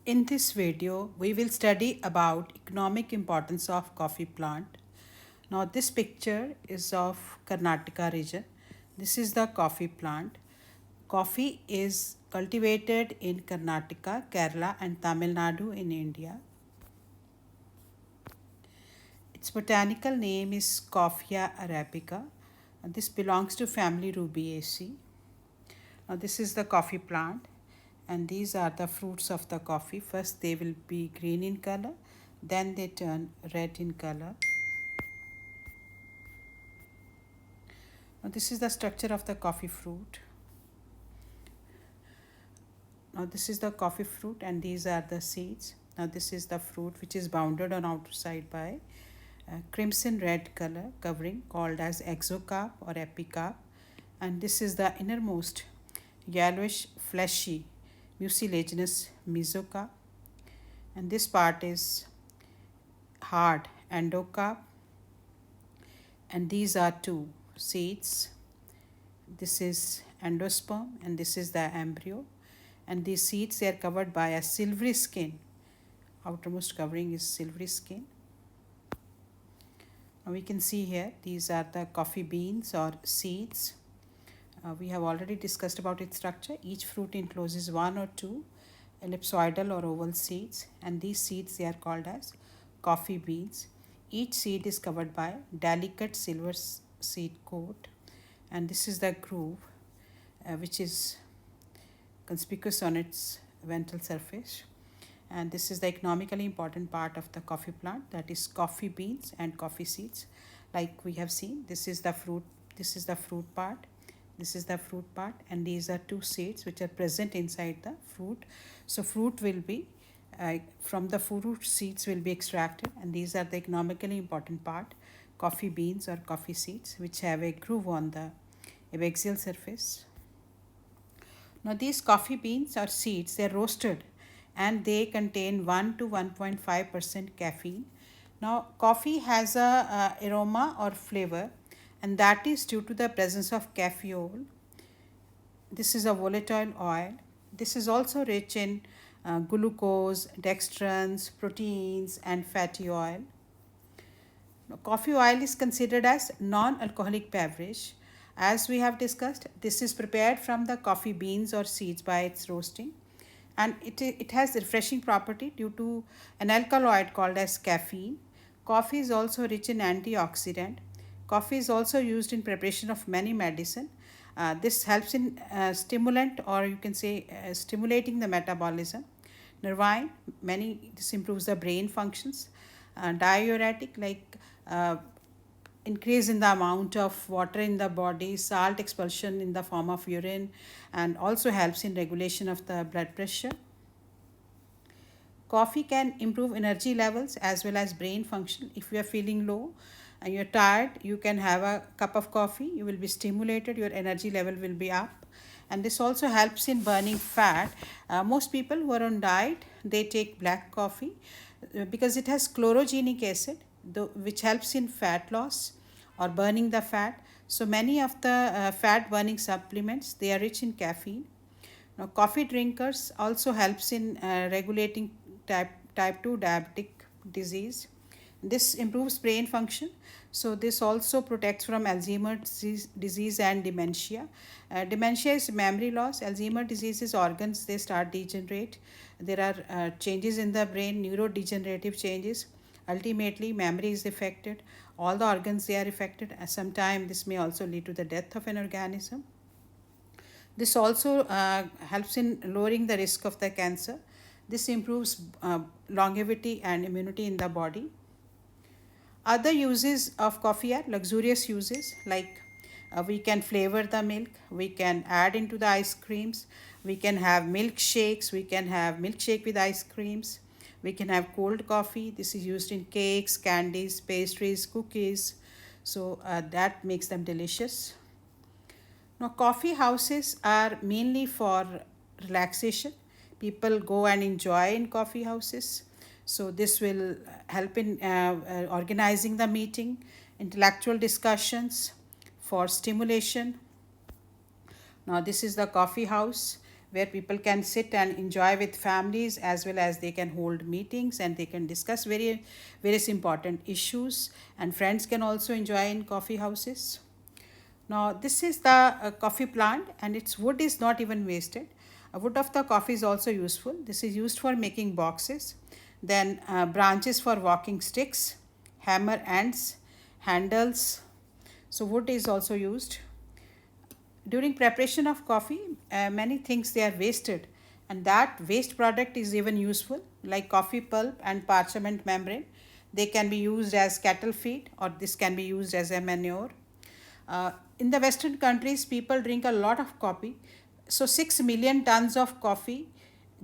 In this video, we will study about economic importance of coffee plant. Now this picture is of Karnataka region. This is the coffee plant. Coffee is cultivated in Karnataka, Kerala and Tamil Nadu in India. Its botanical name is Coffea arabica. This belongs to family Rubiaceae. Now this is the coffee plant and these are the fruits of the coffee. First they will be green in color, then they turn red in color. Now this is the structure of the coffee fruit. Now this is the coffee fruit and these are the seeds. Now this is the fruit which is bounded on outside by crimson red color covering called as exocarp or epicarp, and this is the innermost yellowish fleshy mucilaginous mesocarp, and this part is hard endocarp, and these are two seeds. This is endosperm and this is the embryo, and these seeds they are covered by a silvery skin. Outermost covering is silvery skin. Now we can see here these are the coffee beans or seeds. We have already discussed about its structure. Each fruit encloses one or two ellipsoidal or oval seeds, and these seeds they are called as coffee beans. Each seed is covered by delicate silver seed coat, and this is the groove which is conspicuous on its ventral surface. And this is the economically important part of the coffee plant, that is coffee beans and coffee seeds. Like we have seen, this is the fruit part, this is the fruit part, and these are two seeds which are present inside the fruit. So fruit will be from the fruit seeds will be extracted, and these are the economically important part, coffee beans or coffee seeds, which have a groove on the abaxial surface. Now these coffee beans or seeds they are roasted and they contain 1 to 1.5% caffeine. Now coffee has a aroma or flavor, and that is due to the presence of caffeole. This is a volatile oil. This is also rich in glucose, dextrins, proteins, and fatty oil. Now, coffee oil is considered as non-alcoholic beverage. As we have discussed, this is prepared from the coffee beans or seeds by its roasting, and it has refreshing property due to an alkaloid called as caffeine. Coffee is also rich in antioxidant. Coffee is also used in preparation of many medicine. This helps in stimulant, or you can say stimulating the metabolism. Nervine, this improves the brain functions. Diuretic, like increase in the amount of water in the body, salt expulsion in the form of urine, and also helps in regulation of the blood pressure. Coffee can improve energy levels as well as brain function. If you are feeling low and you're tired, you can have a cup of coffee. You will be stimulated, your energy level will be up. And this also helps in burning fat. Most people who are on diet, they take black coffee because it has chlorogenic acid, which helps in fat loss or burning the fat. So many of the fat burning supplements, they are rich in caffeine. Now, coffee drinkers also helps in regulating type 2 diabetic disease. This improves brain function. So this also protects from Alzheimer's disease and dementia. Dementia is memory loss. Alzheimer's disease is organs, they start degenerate. There are changes in the brain, neurodegenerative changes. Ultimately, memory is affected. All the organs they are affected. Sometimes this may also lead to the death of an organism. This also helps in lowering the risk of the cancer. This improves longevity and immunity in the body. Other uses of coffee are luxurious uses, like we can flavor the milk, we can add into the ice creams, we can have milkshakes, we can have milkshake with ice creams, we can have cold coffee. This is used in cakes, candies, pastries, cookies. So that makes them delicious. Now, coffee houses are mainly for relaxation. People go and enjoy in coffee houses. So, this will help in organizing the meeting, intellectual discussions, for stimulation. Now, this is the coffee house where people can sit and enjoy with families, as well as they can hold meetings and they can discuss various important issues, and friends can also enjoy in coffee houses. Now, this is the coffee plant, and its wood is not even wasted. Wood of the coffee is also useful. This is used for making boxes. Then, branches for walking sticks, hammer ends, handles. So, wood is also used. During preparation of coffee, many things they are wasted, and that waste product is even useful, like coffee pulp and parchment membrane. They can be used as cattle feed, or this can be used as a manure. In the Western countries, people drink a lot of coffee. So, 6 million tons of coffee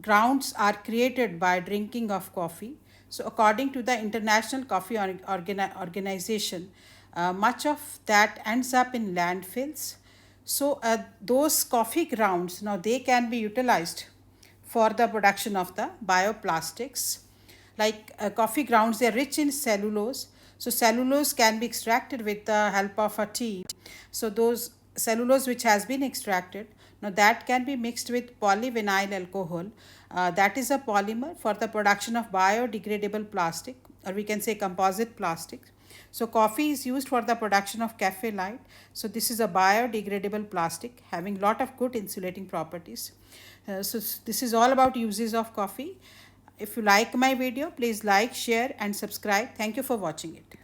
grounds are created by drinking of coffee. So, according to the International Coffee Organization, much of that ends up in landfills. So, those coffee grounds now they can be utilized for the production of the bioplastics. Like coffee grounds, they are rich in cellulose. So, cellulose can be extracted with the help of a tea. So, those cellulose which has been extracted, now that can be mixed with polyvinyl alcohol. That is a polymer for the production of biodegradable plastic, or we can say composite plastic. So, coffee is used for the production of cafe light. So, this is a biodegradable plastic having lot of good insulating properties. This is all about uses of coffee. If you like my video, please like, share and subscribe. Thank you for watching it.